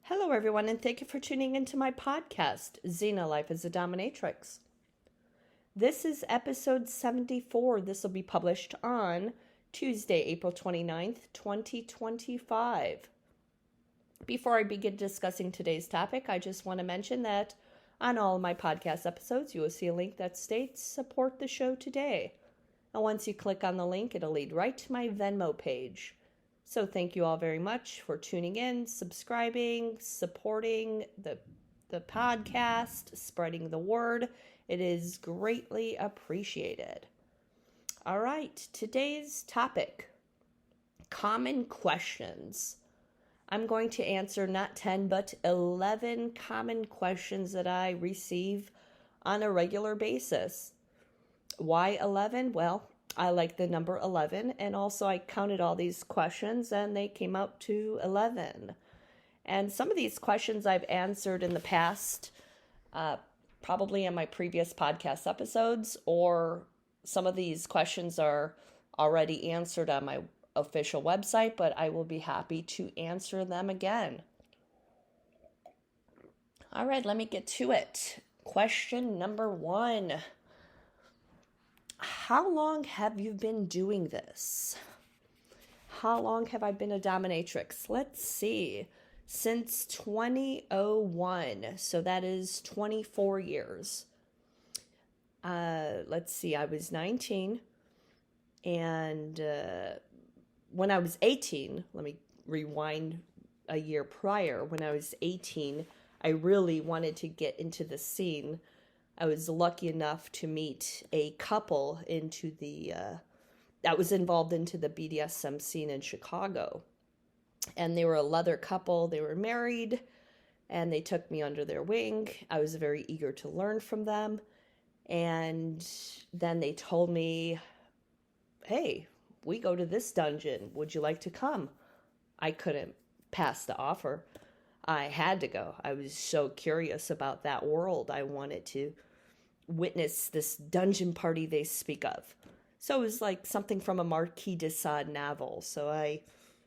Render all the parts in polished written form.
Hello, everyone, and thank you for tuning into my podcast, Xena Life as a Dominatrix. This is episode 74. This will be published on Tuesday, April 29th, 2025. Before I begin discussing today's topic, I just want to mention that on all of my podcast episodes, you will see a link that states support the show today. And once you click on the link, it'll lead right to my Venmo page. So thank you all very much for tuning in, subscribing, supporting the podcast, spreading the word. It is greatly appreciated. All right, today's topic, common questions. I'm going to answer not 10, but 11 common questions that I receive on a regular basis. Why 11? Well, I like the number 11, and also I counted all these questions, and they came out to 11. And some of these questions I've answered in the past, probably in my previous podcast episodes, or some of these questions are already answered on my official website, but I will be happy to answer them again. All right, let me get to it. Question number 1. How long have you been doing this? How long have I been a dominatrix? Let's see. Since 2001. So that is 24 years. Let's see. I was 19. And when I was 18, let me rewind a year prior. When I was 18, I really wanted to get into the scene. I was lucky enough to meet a couple that was involved into the BDSM scene in Chicago. And they were a leather couple. They were married, and they took me under their wing. I was very eager to learn from them. And then they told me, hey, we go to this dungeon. Would you like to come? I couldn't pass the offer. I had to go. I was so curious about that world. I wanted to witness this dungeon party they speak of. So it was like something from a Marquis de Sade novel. So I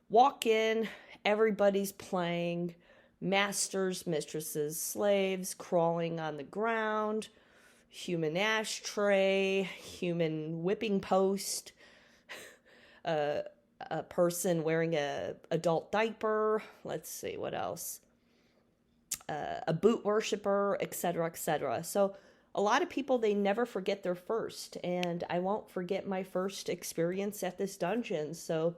walk in, everybody's playing, masters, mistresses, slaves, crawling on the ground, human ashtray, human whipping post, a person wearing a adult diaper, let's see, what else? A boot worshiper, etc., etc. So a lot of people, they never forget their first, and I won't forget my first experience at this dungeon. So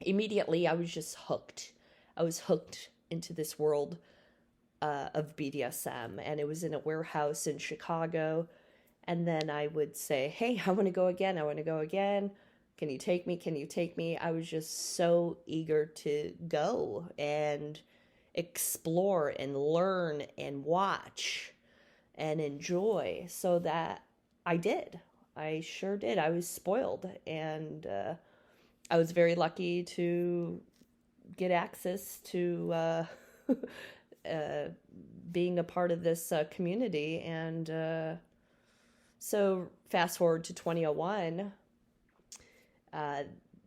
immediately I was just hooked. I was hooked into this world of BDSM, and it was in a warehouse in Chicago. And then I would say, hey, I want to go again. I want to go again. Can you take me? Can you take me? I was just so eager to go and explore and learn and watch and enjoy, so that I did. I sure did. I was spoiled, and I was very lucky to get access to being a part of this community. And so fast forward to 2001,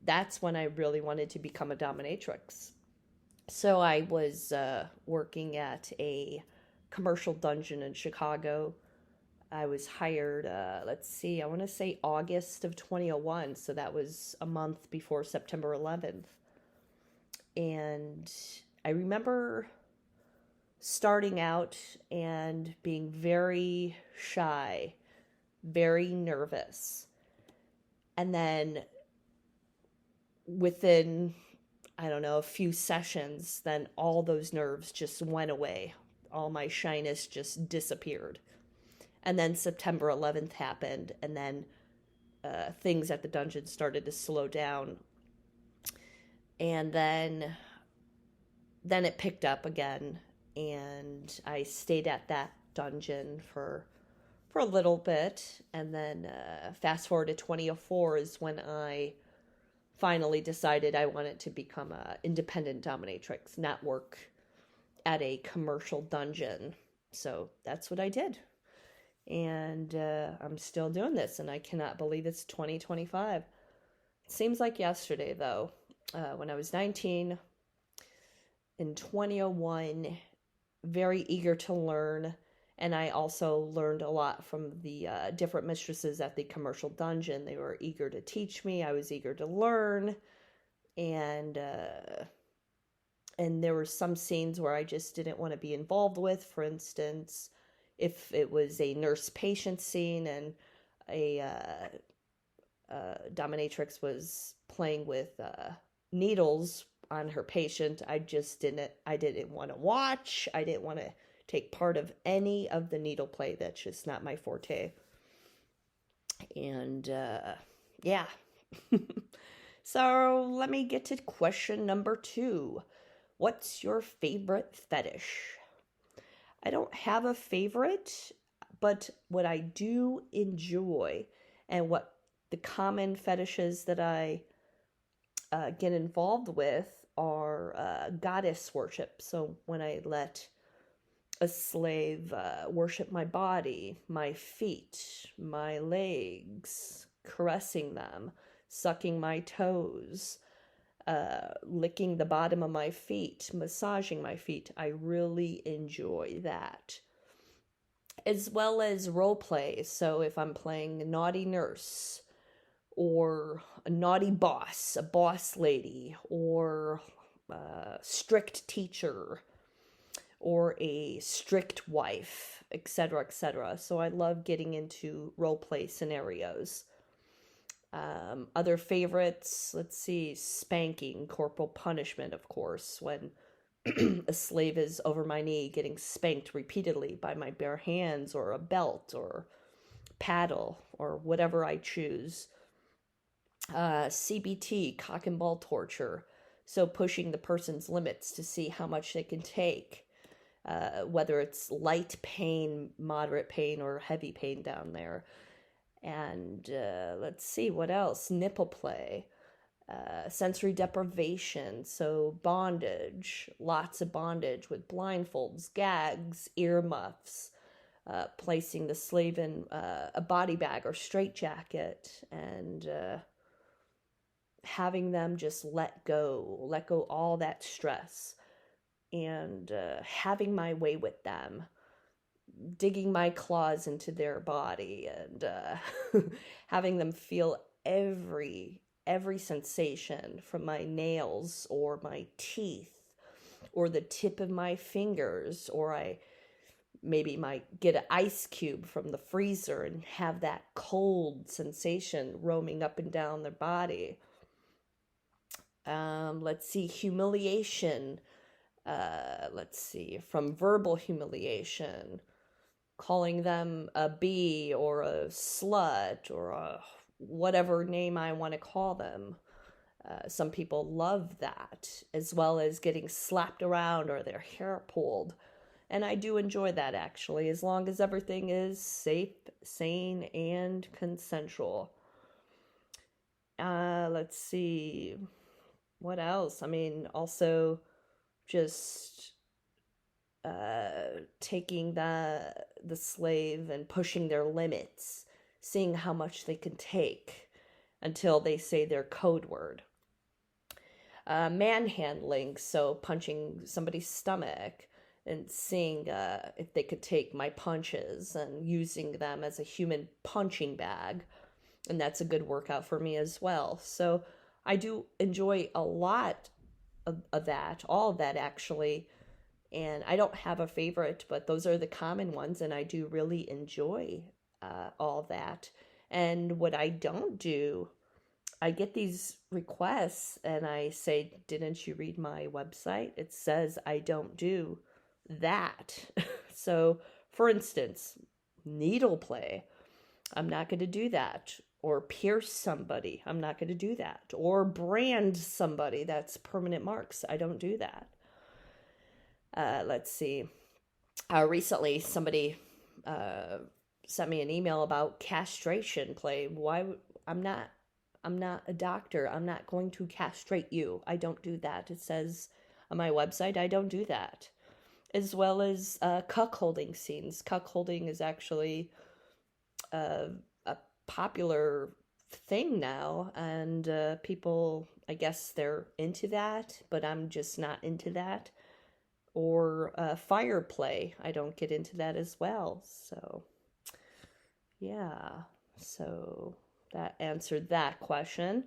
that's when I really wanted to become a dominatrix. So I was working at a commercial dungeon in Chicago. I was hired, I want to say August of 2001. So that was a month before September 11th. And I remember starting out and being very shy, very nervous. And then within, I don't know, a few sessions, then all those nerves just went away. All my shyness just disappeared. And then September 11th happened, and then things at the dungeon started to slow down. And then it picked up again, and I stayed at that dungeon for a little bit. And then fast forward to 2004 is when I finally decided I wanted to become an independent dominatrix, not work at a commercial dungeon. So that's what I did. And I'm still doing this, and I cannot believe it's 2025. It seems like yesterday, though. When I was 19, in 2001, very eager to learn. And I also learned a lot from the different mistresses at the commercial dungeon. They were eager to teach me. I was eager to learn. And there were some scenes where I just didn't want to be involved with. For instance, if it was a nurse-patient scene and a dominatrix was playing with needles on her patient, I didn't want to watch. I didn't want to take part of any of the needle play. That's just not my forte. And yeah. So let me get to question number 2. What's your favorite fetish? I don't have a favorite, but what I do enjoy and what the common fetishes that I get involved with are goddess worship. So when I let a slave worship my body, my feet, my legs, caressing them, sucking my toes, licking the bottom of my feet, massaging my feet. I really enjoy that. As well as role play. So if I'm playing a naughty nurse, or a naughty boss, a boss lady, or a strict teacher, or a strict wife, etc., etc. So I love getting into role play scenarios. Other favorites, let's see, spanking, corporal punishment, of course, when a slave is over my knee getting spanked repeatedly by my bare hands or a belt or paddle or whatever I choose. CBT, cock and ball torture, so pushing the person's limits to see how much they can take, whether it's light pain, moderate pain, or heavy pain down there. And let's see, what else? Nipple play, sensory deprivation, so bondage, lots of bondage with blindfolds, gags, earmuffs, placing the slave in a body bag or straitjacket, and having them just let go all that stress, and having my way with them, digging my claws into their body, and having them feel every sensation from my nails or my teeth or the tip of my fingers, or I maybe might get an ice cube from the freezer and have that cold sensation roaming up and down their body. Let's see, humiliation. Let's see, from verbal humiliation, calling them a bee or a slut or a whatever name I want to call them. Some people love that, as well as getting slapped around or their hair pulled. And I do enjoy that, actually, as long as everything is safe, sane, and consensual. Let's see. What else? I mean, also just taking the slave and pushing their limits, seeing how much they can take until they say their code word. Manhandling, so punching somebody's stomach and seeing if they could take my punches and using them as a human punching bag. And that's a good workout for me as well. So I do enjoy a lot of that, all of that actually. And I don't have a favorite, but those are the common ones. And I do really enjoy all of that. And what I don't do, I get these requests and I say, didn't you read my website? It says I don't do that. So, for instance, needle play, I'm not going to do that. Or pierce somebody, I'm not going to do that. Or brand somebody, that's permanent marks, I don't do that. Let's see. Recently, somebody sent me an email about castration play. Why? I'm not a doctor. I'm not going to castrate you. I don't do that. It says on my website, I don't do that. As well as cuckolding scenes. Cuckolding is actually a popular thing now, and people, I guess they're into that, but I'm just not into that. or fire play. I don't get into that as well. So, yeah. So that answered that question.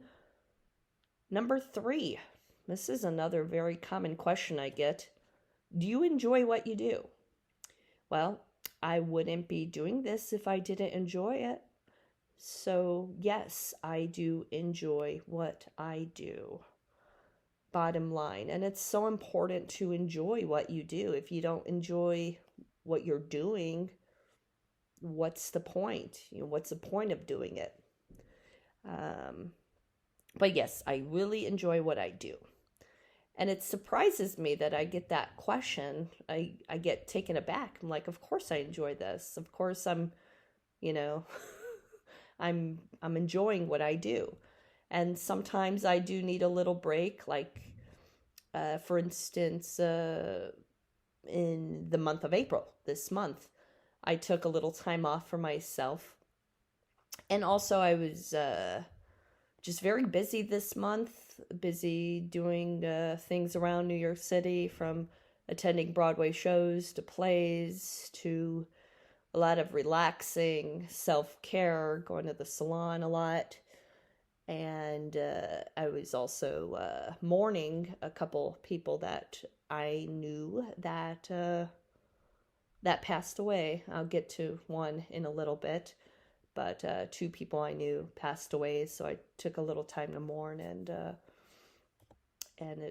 Number 3. This is another very common question I get. Do you enjoy what you do? Well, I wouldn't be doing this if I didn't enjoy it. So, yes, I do enjoy what I do. Bottom line. And it's so important to enjoy what you do. If you don't enjoy what you're doing, what's the point? What's the point of doing it? But yes, I really enjoy what I do. And it surprises me that I get that question. I get taken aback. I'm like, of course I enjoy this. Of course you know, I'm enjoying what I do. And sometimes I do need a little break. Like, for instance, in the month of April, this month, I took a little time off for myself. And also I was just very busy this month, busy doing things around New York City, from attending Broadway shows to plays to a lot of relaxing, self-care, going to the salon a lot. And I was also mourning a couple people that I knew that that passed away. I'll get to one in a little bit. But 2 people I knew passed away, so I took a little time to mourn, and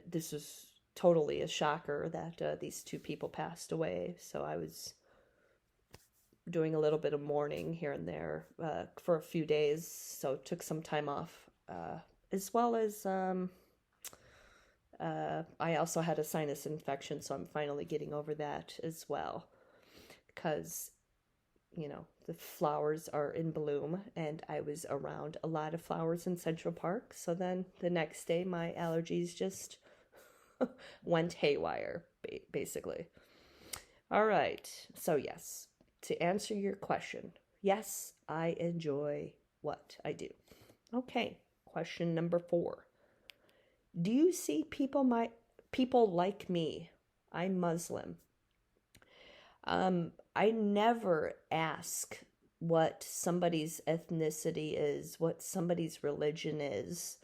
this was totally a shocker that these 2 people passed away. So I was doing a little bit of mourning here and there for a few days, so took some time off, as well as I also had a sinus infection, so I'm finally getting over that as well, because the flowers are in bloom, and I was around a lot of flowers in Central Park. So then the next day, my allergies just went haywire, basically. All right. So yes, to answer your question, yes, I enjoy what I do. Okay. Question number 4. Do you see people like me? I'm Muslim. I never ask what somebody's ethnicity is, what somebody's religion is.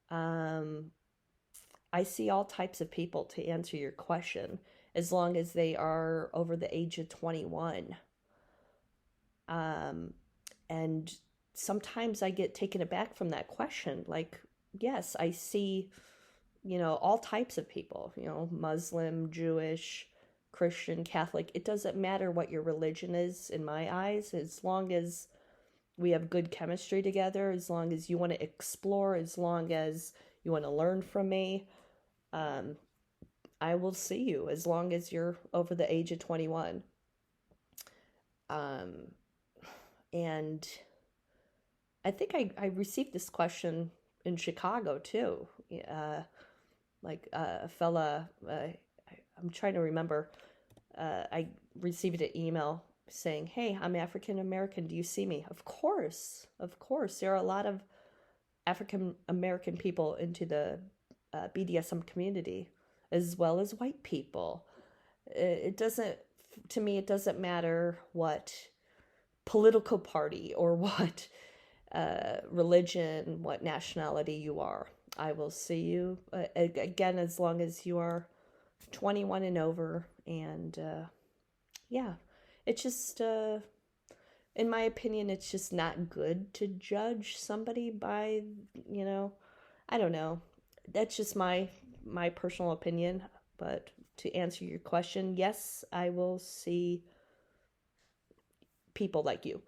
I see all types of people, to answer your question, as long as they are over the age of 21. And sometimes I get taken aback from that question. Like, yes, I see, all types of people, Muslim, Jewish, Christian, Catholic. It doesn't matter what your religion is in my eyes, as long as we have good chemistry together, as long as you want to explore, as long as you want to learn from me. I will see you as long as you're over the age of 21. And I think I received this question in Chicago too. Like a fella, I'm trying to remember. I received an email saying, "Hey, I'm African American. Do you see me?" Of course. There are a lot of African American people into the BDSM community, as well as white people. It doesn't matter what political party or what religion, what nationality you are. I will see you, again, as long as you are 21 and over. And yeah, it's just, in my opinion, it's just not good to judge somebody by, I don't know. That's just my personal opinion. But to answer your question, yes, I will see people like you.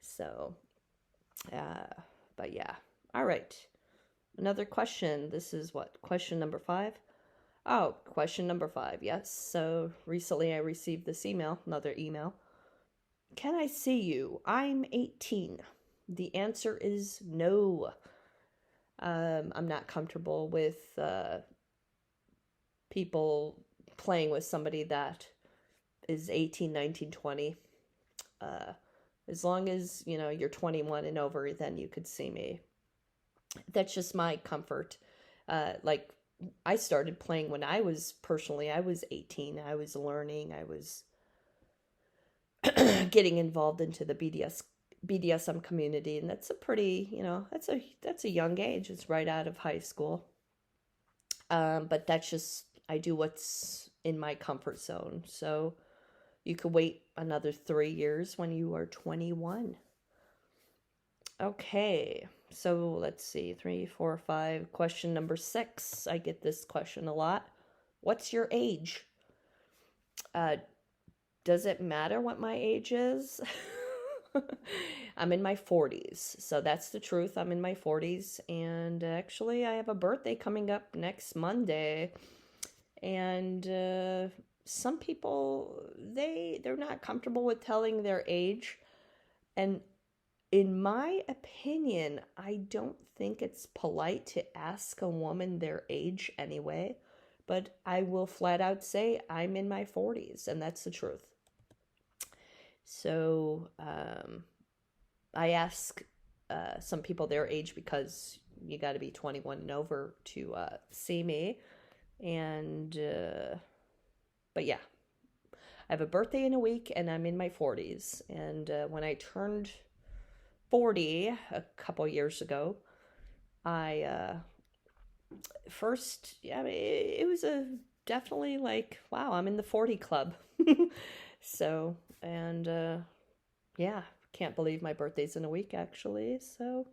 So, but yeah. All right. Another question. This is what? Question number 5? Oh, question number 5. Yes. So recently I received this email, another email. Can I see you? I'm 18. The answer is no. I'm not comfortable with people playing with somebody that is 18, 19, 20. As long as, you're 21 and over, then you could see me. That's just my comfort. Like, I started playing when I was 18. I was learning. I was getting involved into the BDSM community, and that's a pretty, that's a young age. It's right out of high school. But that's just, I do what's in my comfort zone. So you could wait another 3 years when you are 21. Okay, so let's see, 3, 4, 5. Question number 6. I get this question a lot. What's your age? Does it matter what my age is? I'm in my 40s, so that's the truth. I'm in my 40s, and actually I have a birthday coming up next Monday, and some people, they're not comfortable with telling their age, and in my opinion, I don't think it's polite to ask a woman their age anyway, but I will flat out say I'm in my 40s, and that's the truth. So I ask some people their age because you got to be 21 and over to see me. And, but yeah, I have a birthday in a week and I'm in my 40s. And when I turned 40 a couple years ago, I first, yeah, it was definitely like, wow, I'm in the 40 club. So, and yeah, can't believe my birthday's in a week actually. So,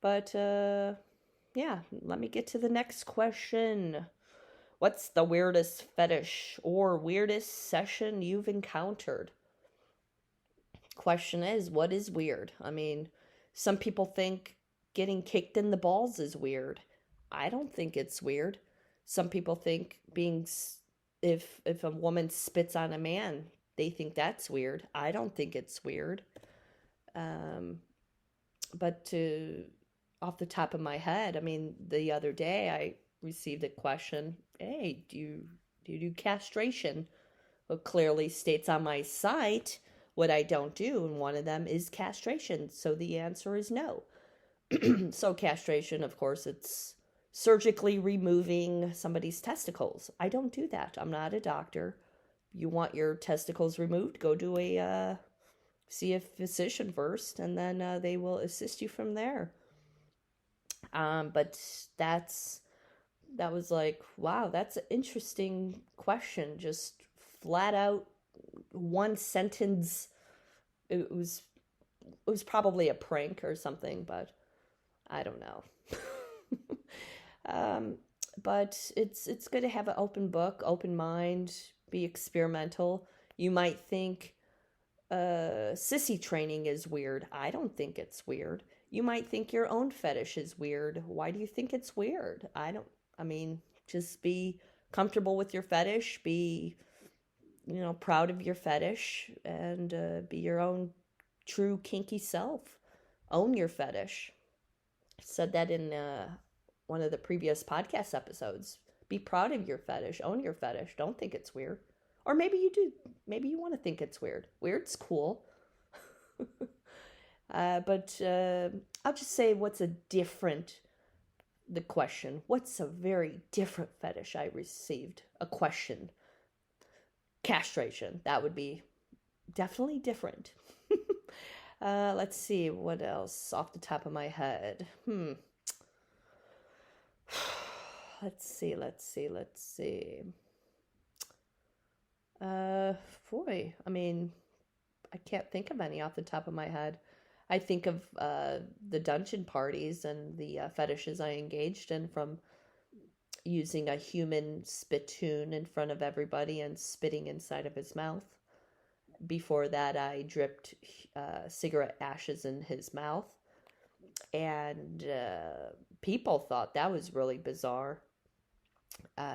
but yeah, let me get to the next question. What's the weirdest fetish or weirdest session you've encountered? Question is, what is weird? I mean, some people think getting kicked in the balls is weird. I don't think it's weird. Some people think if a woman spits on a man, they think that's weird. I don't think it's weird. But off the top of my head, I mean, the other day I received a question, hey, do you do castration? Well, clearly states on my site what I don't do, and one of them is castration. So the answer is no. So castration, of course, it's surgically removing somebody's testicles. I don't do that. I'm not a doctor. You want your testicles removed, go do see a physician first, and then they will assist you from there. But that was like, wow, that's an interesting question. Just flat out one sentence. It was probably a prank or something, but I don't know. But it's good to have an open book, open mind, be experimental. You might think sissy training is weird. I don't think it's weird. You might think your own fetish is weird. Why do you think it's weird? I mean, just be comfortable with your fetish, be, proud of your fetish, and be your own true kinky self. Own your fetish. I said that in one of the previous podcast episodes. Be proud of your fetish. Own your fetish. Don't think it's weird. Or maybe you do. Maybe you want to think it's weird. Weird's cool. But I'll just say the question. What's a very different fetish I received? A question. Castration. That would be definitely different. Let's see. What else off the top of my head? Let's see. Boy, I mean, I can't think of any off the top of my head. I think of the dungeon parties and the fetishes I engaged in, from using a human spittoon in front of everybody and spitting inside of his mouth. Before that, I dripped cigarette ashes in his mouth. And people thought that was really bizarre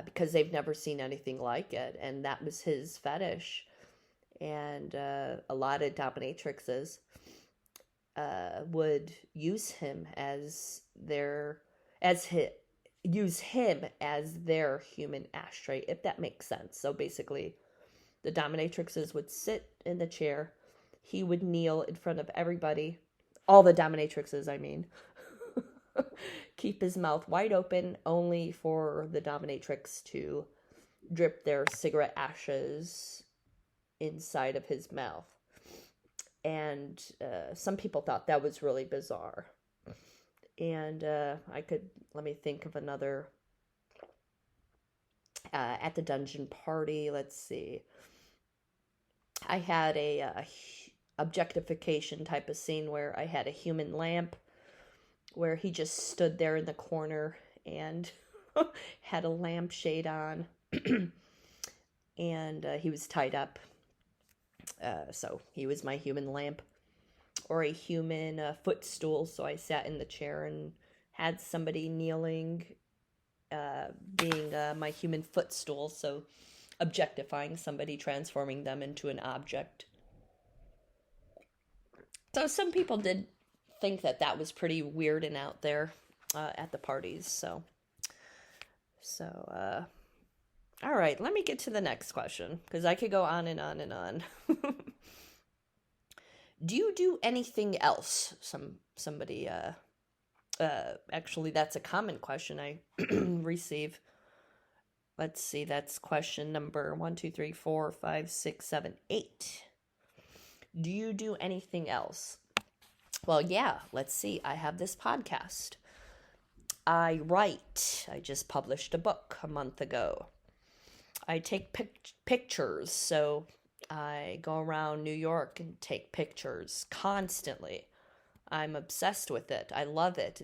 because they've never seen anything like it. And that was his fetish. And a lot of dominatrixes would use him as their human ashtray, if that makes sense. So basically, the dominatrixes would sit in the chair. He would kneel in front of everybody. All the dominatrixes, I mean. keep his mouth wide open, only for the dominatrix to drip their cigarette ashes inside of his mouth. And some people thought that was really bizarre. And let me think of another. At the dungeon party, let's see. I had a objectification type of scene where I had a human lamp where he just stood there in the corner and had a lampshade on. And he was tied up. So he was my human lamp. Or a human footstool, so I sat in the chair and had somebody kneeling, being my human footstool, so objectifying somebody, transforming them into an object. So some people did think that that was pretty weird and out there at the parties, so all right, let me get to the next question, because I could go on and on and on. Do you do anything else? Somebody, actually, that's a common question I receive. Let's see, that's question number 1, 2, 3, 4, 5, 6, 7, 8. Do you do anything else? Well, yeah, let's see. I have this podcast. I write. I just published a book a month ago. I take pictures, so I go around New York and take pictures constantly. I'm obsessed with it. I love it.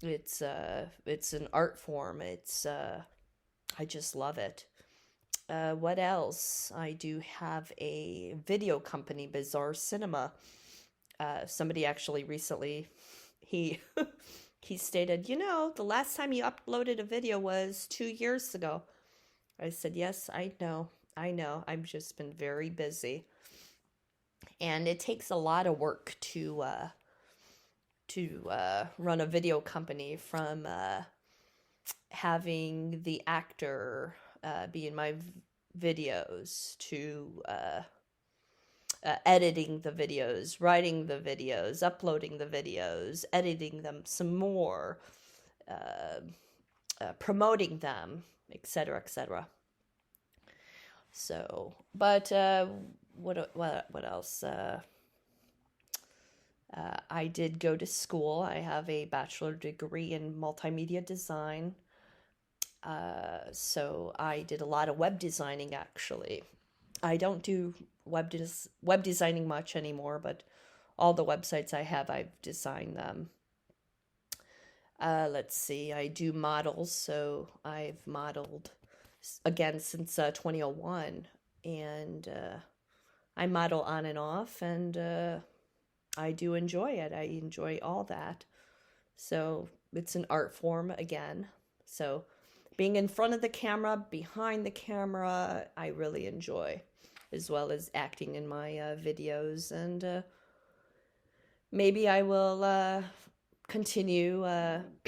It's an art form. I just love it. What else? I do have a video company, Bizarre Cinema. Somebody actually recently, he stated, the last time you uploaded a video was 2 years ago. I said, yes, I know. I've just been very busy. And it takes a lot of work to run a video company, from having the actor be in my videos, to editing the videos, writing the videos, uploading the videos, editing them some more, promoting them, etc., etc. So, but what else? I did go to school. I have a bachelor degree in multimedia design. So I did a lot of web designing, actually. I don't do web designing much anymore, but all the websites I have, I've designed them. Let's see, I do models, so I've modeled again since 2001, and I model on and off, and I do enjoy it. I enjoy all that. So it's an art form again. So being in front of the camera, behind the camera, I really enjoy, as well as acting in my videos. And maybe I will continue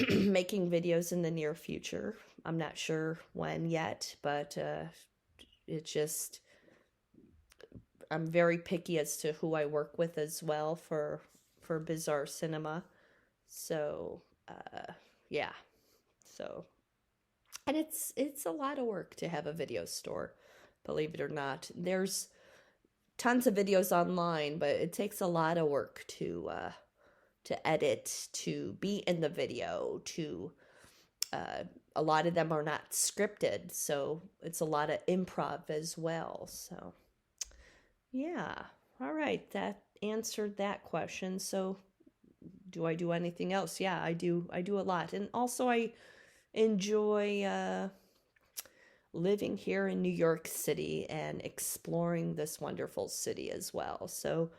making videos in the near future. I'm not sure when yet, but I'm very picky as to who I work with as well for Bizarre Cinema. So, yeah. So, and it's a lot of work to have a video store, believe it or not. There's tons of videos online, but it takes a lot of work to edit, to be in the video, a lot of them are not scripted, so it's a lot of improv as well. So, yeah. All right, that answered that question. So, do I do anything else? Yeah, I do a lot. And also I enjoy living here in New York City and exploring this wonderful city as well. So,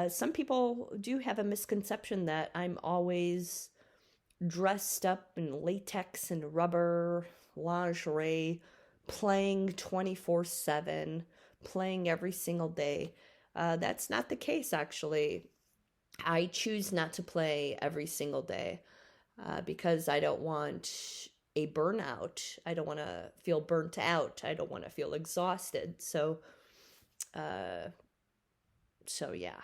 some people do have a misconception that I'm always dressed up in latex and rubber, lingerie, playing 24/7, playing every single day. That's not the case, actually. I choose not to play every single day because I don't want a burnout. I don't want to feel burnt out. I don't want to feel exhausted. So yeah.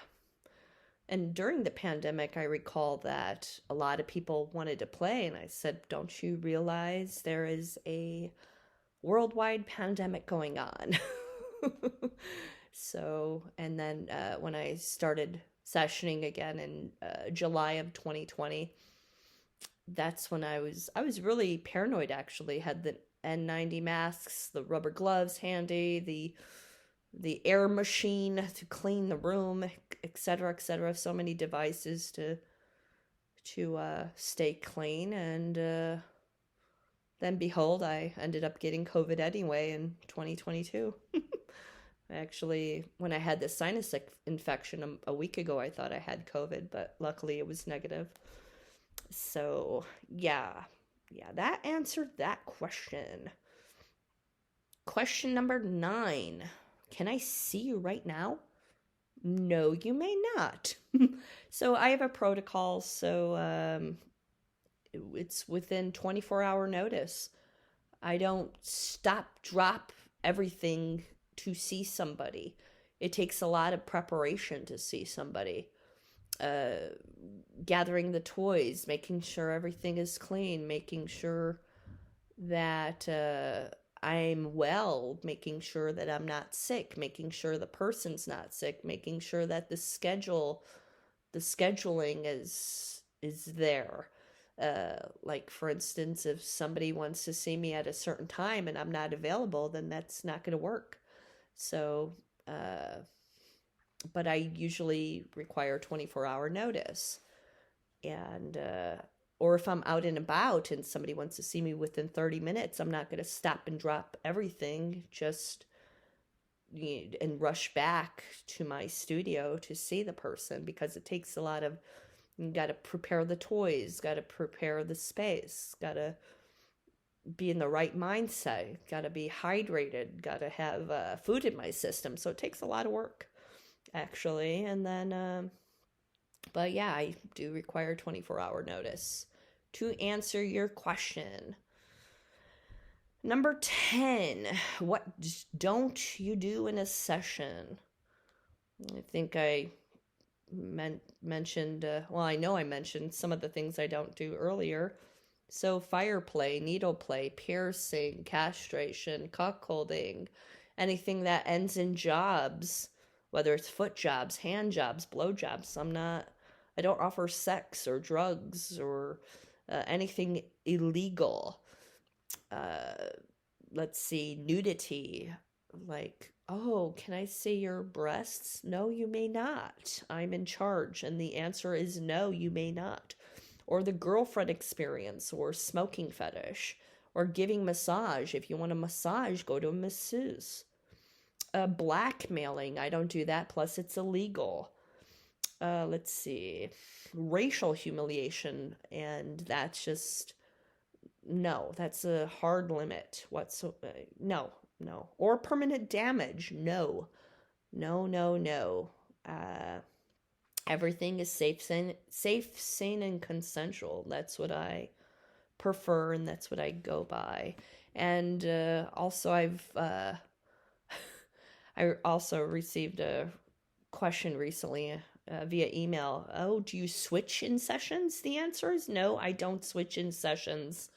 And during the pandemic, I recall that a lot of people wanted to play, and I said, don't you realize there is a worldwide pandemic going on? So, and then when I started sessioning again in July of 2020, that's when I was really paranoid actually. Had the N90 masks, the rubber gloves handy, the air machine to clean the room, etc., etc. So many devices to stay clean, and then behold, I ended up getting COVID anyway in 2022. Actually, when I had the sinus infection a week ago, I thought I had COVID, but luckily it was negative. So, yeah, that answered that question. Question number 9. Can I see you right now? No, you may not. So I have a protocol, so it's within 24-hour notice. I don't stop, drop everything to see somebody. It takes a lot of preparation to see somebody. Gathering the toys, making sure everything is clean, making sure that I'm well, making sure that I'm not sick, making sure the person's not sick, making sure that the scheduling is there. Like for instance, if somebody wants to see me at a certain time and I'm not available, then that's not going to work. So, but I usually require 24-hour notice. And, or if I'm out and about and somebody wants to see me within 30 minutes, I'm not going to stop and drop everything just and rush back to my studio to see the person, because it takes a lot of, you got to prepare the toys, got to prepare the space, got to be in the right mindset, got to be hydrated, got to have food in my system. So it takes a lot of work, actually. And then, but yeah, I do require 24-hour notice to answer your question. Number 10, what don't you do in a session? I think I mentioned, well, I know I mentioned some of the things I don't do earlier. So fire play, needle play, piercing, castration, cuckolding, anything that ends in jobs, whether it's foot jobs, hand jobs, blow jobs. I don't offer sex or drugs or anything illegal. Let's see, nudity, like, oh, can I see your breasts? No, you may not. I'm in charge. And the answer is no, you may not. Or the girlfriend experience, or smoking fetish, or giving massage. If you want a massage, go to a masseuse. Blackmailing, I don't do that, plus it's illegal. Let's see, racial humiliation, and that's just, no, that's a hard limit. No. Or permanent damage, no. Everything is safe, sane, and consensual. That's what I prefer, and that's what I go by. And also, I also received a question recently via email. Oh, do you switch in sessions? The answer is no, I don't switch in sessions.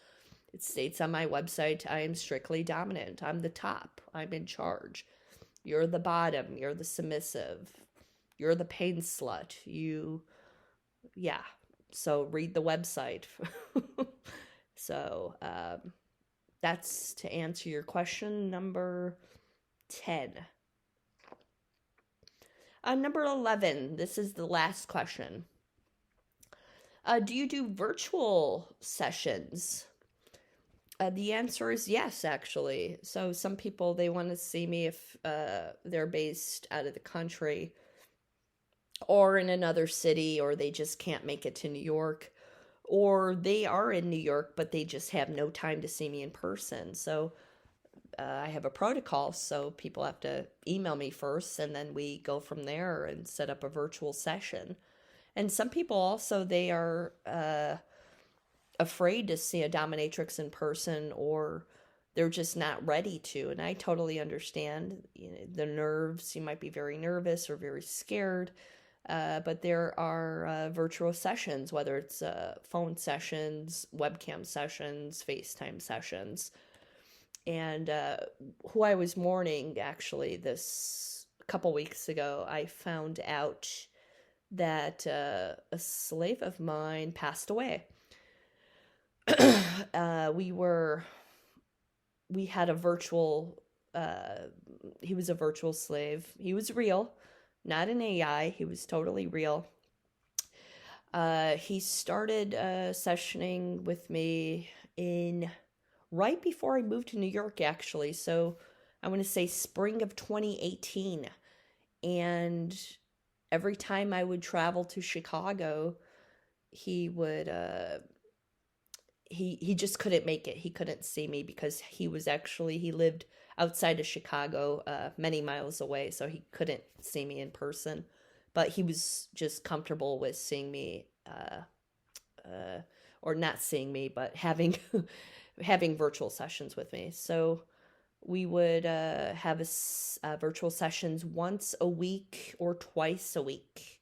It states on my website, I am strictly dominant. I'm the top. I'm in charge. You're the bottom. You're the submissive. You're the pain slut. Yeah. So read the website. So that's to answer your question number 10. Number 11. This is the last question. Do you do virtual sessions? The answer is yes, actually. So some people, they want to see me if they're based out of the country or in another city, or they just can't make it to New York, or they are in New York, but they just have no time to see me in person. So I have a protocol, so people have to email me first, and then we go from there and set up a virtual session. And some people also, they are afraid to see a dominatrix in person, or they're just not ready to. And I totally understand, the nerves. You might be very nervous or very scared. But there are virtual sessions, whether it's phone sessions, webcam sessions, FaceTime sessions. And who I was mourning, actually, this couple weeks ago, I found out that a slave of mine passed away. We had a virtual, he was a virtual slave. He was real, not an AI. He was totally real. He started sessioning with me in right before I moved to New York, actually. So I want to say spring of 2018. And every time I would travel to Chicago, he would he just couldn't make it. He couldn't see me because he lived outside of Chicago, many miles away, so he couldn't see me in person. But he was just comfortable with seeing me, or not seeing me, but having having virtual sessions with me. So we would have virtual sessions once a week or twice a week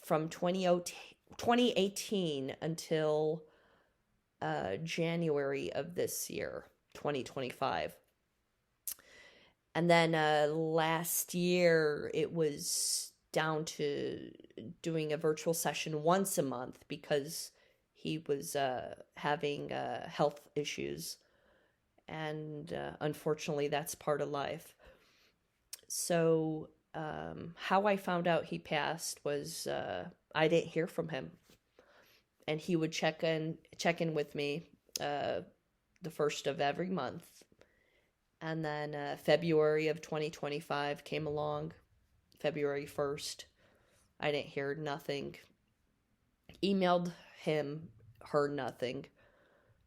from 2018 until January of this year, 2025. And then last year, it was down to doing a virtual session once a month because he was having health issues. And unfortunately, that's part of life. So how I found out he passed was I didn't hear from him. And he would check in with me the first of every month. And then February of 2025 came along, February 1st. I didn't hear nothing. Emailed him, heard nothing.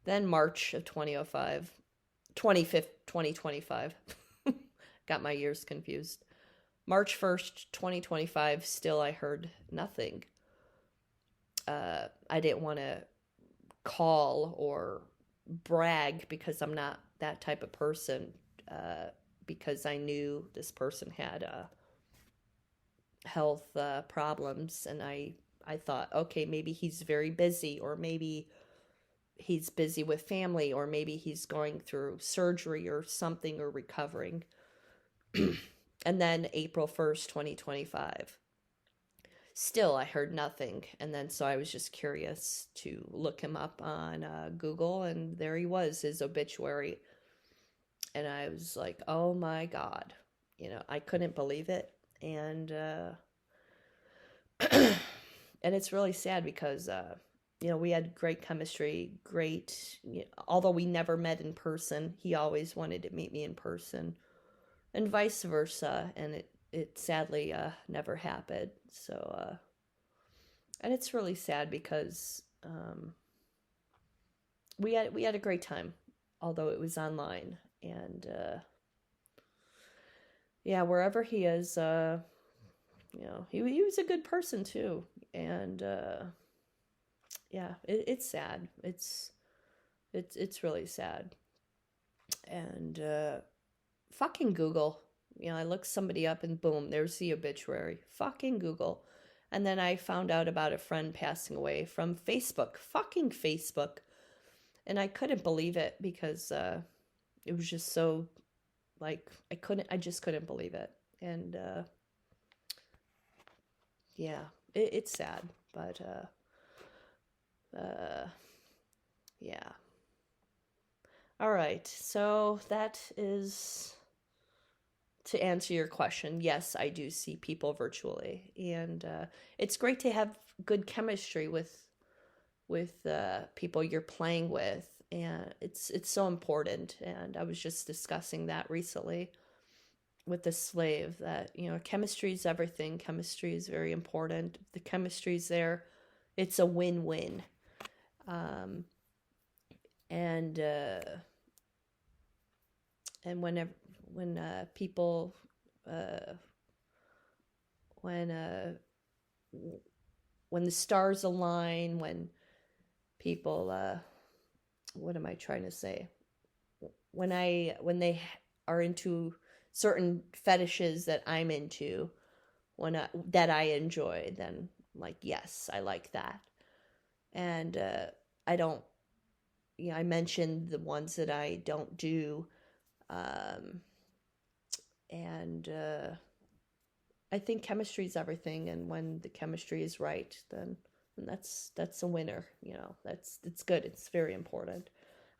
Then March of 2025. Got my years confused. March 1st, 2025, still I heard nothing. I didn't want to call or brag because I'm not that type of person, because I knew this person had health problems, and I thought, okay, maybe he's very busy, or maybe he's busy with family, or maybe he's going through surgery or something, or recovering. And then April 1st, 2025. Still, I heard nothing. And then so I was just curious to look him up on Google, and there he was, his obituary. And I was like, oh my God. I couldn't believe it. And and it's really sad because, we had great chemistry, although we never met in person, he always wanted to meet me in person, and vice versa. And it sadly never happened. So, and it's really sad because we had a great time, although it was online. And yeah, wherever he is, he was a good person too. And yeah, it's sad. It's really sad. And fucking Google. I looked somebody up and boom, there's the obituary. Fucking Google. And then I found out about a friend passing away from Facebook. Fucking Facebook. And I couldn't believe it because it was just so, I just couldn't believe it. And yeah, it's sad. But yeah. All right, so that is... To answer your question, yes, I do see people virtually, and it's great to have good chemistry with people you're playing with, and it's so important. And I was just discussing that recently with the slave, that chemistry is everything. Chemistry is very important. If the chemistry's there, it's a win-win. And when people, when the stars align, when people, what am I trying to say? When they are into certain fetishes that I'm into, that I enjoy, then like, yes, I like that. And I don't, I mentioned the ones that I don't do. Um, and I think chemistry is everything. And when the chemistry is right, then that's a winner. It's good. It's very important.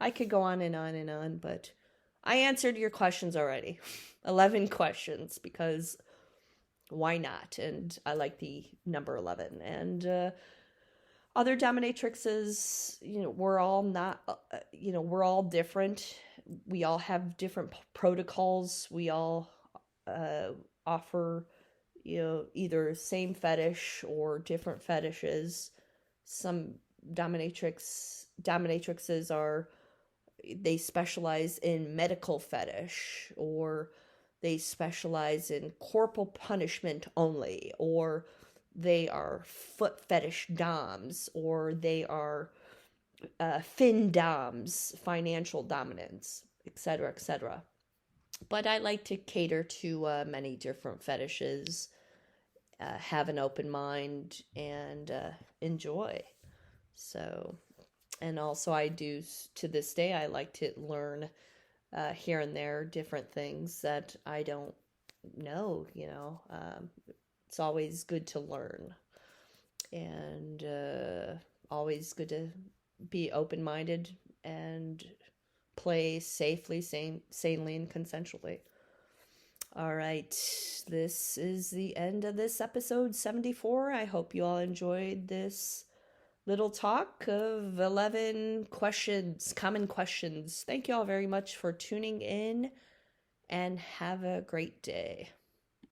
I could go on and on and on, but I answered your questions already. 11 questions, because why not? And I like the number 11. And other dominatrixes, we're all not, we're all different. We all have different protocols. We all offer, either same fetish or different fetishes. Some dominatrixes they specialize in medical fetish, or they specialize in corporal punishment only, or they are foot fetish doms, or they are fin doms, financial dominance, etc., etc. But I like to cater to many different fetishes, have an open mind, and enjoy. So, and also I do, to this day, I like to learn here and there different things that I don't know. It's always good to learn, and always good to be open-minded and play safely, sanely, and consensually. All right, this is the end of this episode 74. I hope you all enjoyed this little talk of 11 questions, common questions. Thank you all very much for tuning in, and have a great day.